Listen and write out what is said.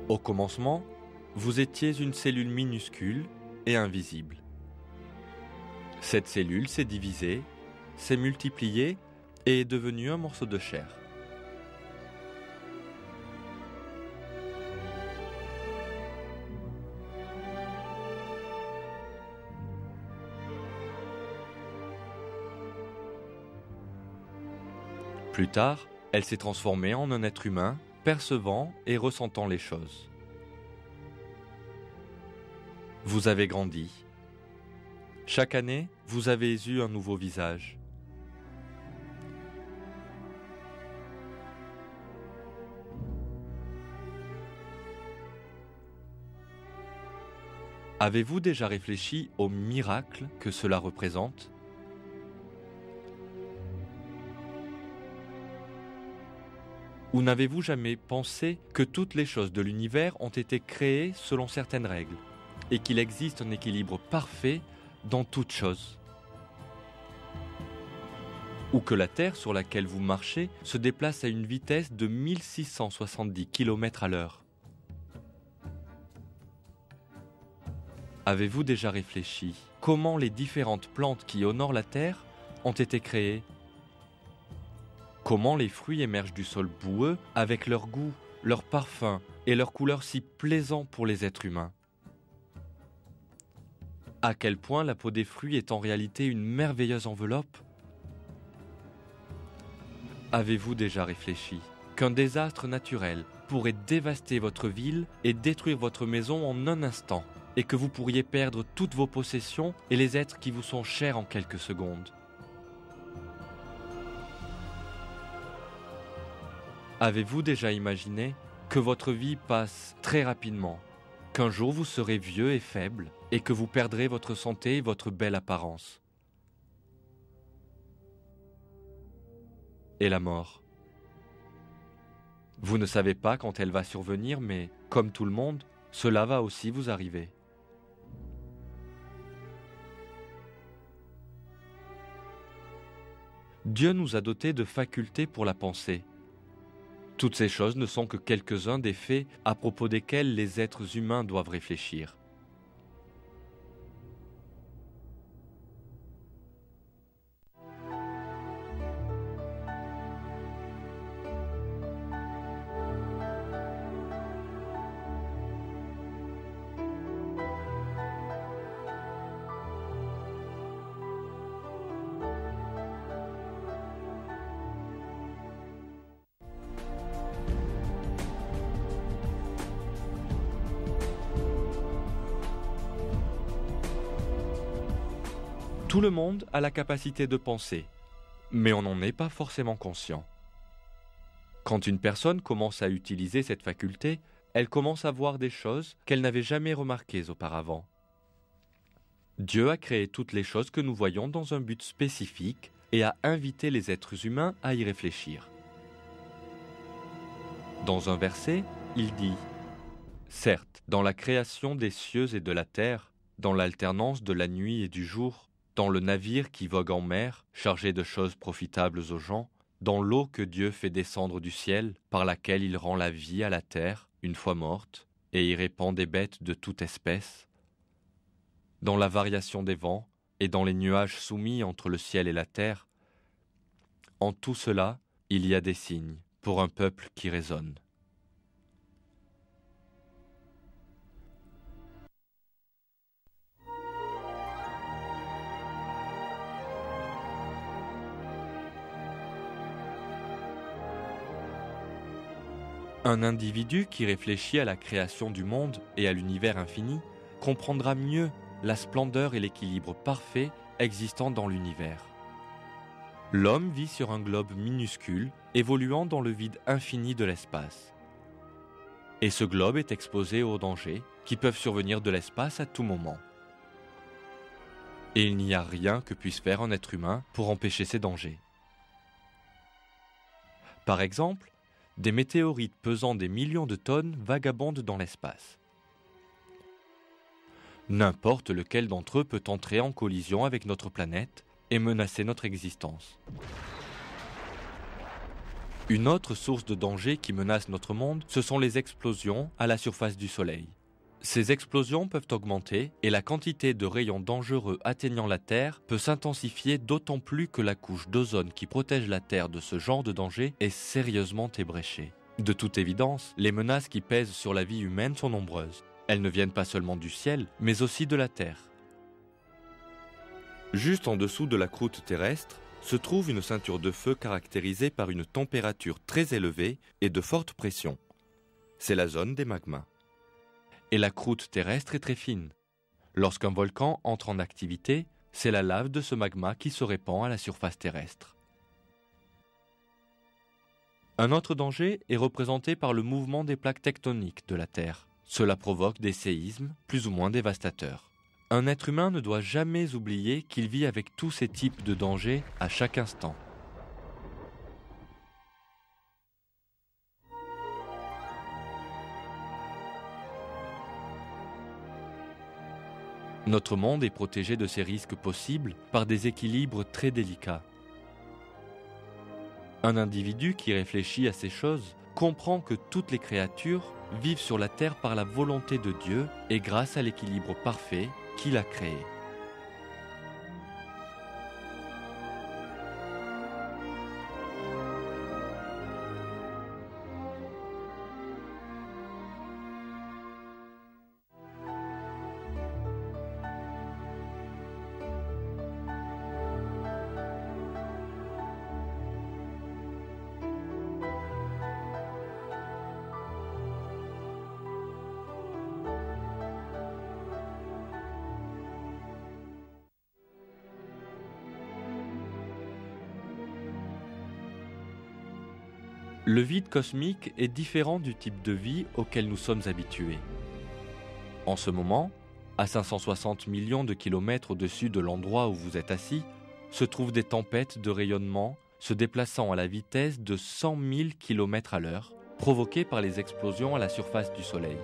Au commencement, vous étiez une cellule minuscule et invisible. Cette cellule s'est divisée, s'est multipliée et est devenue un morceau de chair. Plus tard, elle s'est transformée en un être humain, percevant et ressentant les choses. Vous avez grandi. Chaque année, vous avez eu un nouveau visage. Avez-vous déjà réfléchi au miracle que cela représente ? Ou n'avez-vous jamais pensé que toutes les choses de l'univers ont été créées selon certaines règles et qu'il existe un équilibre parfait dans toutes choses ? Ou que la Terre sur laquelle vous marchez se déplace à une vitesse de 1670 km à l'heure ? Avez-vous déjà réfléchi comment les différentes plantes qui honorent la Terre ont été créées ? Comment les fruits émergent du sol boueux avec leur goût, leur parfum et leur couleur si plaisants pour les êtres humains ? À quel point la peau des fruits est en réalité une merveilleuse enveloppe ? Avez-vous déjà réfléchi qu'un désastre naturel pourrait dévaster votre ville et détruire votre maison en un instant et que vous pourriez perdre toutes vos possessions et les êtres qui vous sont chers en quelques secondes ? Avez-vous déjà imaginé que votre vie passe très rapidement, qu'un jour vous serez vieux et faible et que vous perdrez votre santé et votre belle apparence ? Et la mort ? Vous ne savez pas quand elle va survenir, mais comme tout le monde, cela va aussi vous arriver. Dieu nous a dotés de facultés pour la pensée. Toutes ces choses ne sont que quelques-uns des faits à propos desquels les êtres humains doivent réfléchir. Tout le monde a la capacité de penser, mais on n'en est pas forcément conscient. Quand une personne commence à utiliser cette faculté, elle commence à voir des choses qu'elle n'avait jamais remarquées auparavant. Dieu a créé toutes les choses que nous voyons dans un but spécifique et a invité les êtres humains à y réfléchir. Dans un verset, il dit « Certes, dans la création des cieux et de la terre, dans l'alternance de la nuit et du jour, dans le navire qui vogue en mer, chargé de choses profitables aux gens, dans l'eau que Dieu fait descendre du ciel, par laquelle il rend la vie à la terre, une fois morte, et y répand des bêtes de toute espèce, dans la variation des vents, et dans les nuages soumis entre le ciel et la terre, en tout cela, il y a des signes pour un peuple qui raisonne. » Un individu qui réfléchit à la création du monde et à l'univers infini comprendra mieux la splendeur et l'équilibre parfait existant dans l'univers. L'homme vit sur un globe minuscule, évoluant dans le vide infini de l'espace. Et ce globe est exposé aux dangers qui peuvent survenir de l'espace à tout moment. Et il n'y a rien que puisse faire un être humain pour empêcher ces dangers. Par exemple, des météorites pesant des millions de tonnes vagabondent dans l'espace. N'importe lequel d'entre eux peut entrer en collision avec notre planète et menacer notre existence. Une autre source de danger qui menace notre monde, ce sont les explosions à la surface du Soleil. Ces explosions peuvent augmenter et la quantité de rayons dangereux atteignant la Terre peut s'intensifier d'autant plus que la couche d'ozone qui protège la Terre de ce genre de danger est sérieusement ébréchée. De toute évidence, les menaces qui pèsent sur la vie humaine sont nombreuses. Elles ne viennent pas seulement du ciel, mais aussi de la Terre. Juste en dessous de la croûte terrestre, se trouve une ceinture de feu caractérisée par une température très élevée et de forte pression. C'est la zone des magmas. Et la croûte terrestre est très fine. Lorsqu'un volcan entre en activité, c'est la lave de ce magma qui se répand à la surface terrestre. Un autre danger est représenté par le mouvement des plaques tectoniques de la Terre. Cela provoque des séismes plus ou moins dévastateurs. Un être humain ne doit jamais oublier qu'il vit avec tous ces types de dangers à chaque instant. Notre monde est protégé de ces risques possibles par des équilibres très délicats. Un individu qui réfléchit à ces choses comprend que toutes les créatures vivent sur la Terre par la volonté de Dieu et grâce à l'équilibre parfait qu'il a créé. Le vide cosmique est différent du type de vie auquel nous sommes habitués. En ce moment, à 560 millions de kilomètres au-dessus de l'endroit où vous êtes assis, se trouvent des tempêtes de rayonnement se déplaçant à la vitesse de 100 000 km à l'heure, provoquées par les explosions à la surface du Soleil.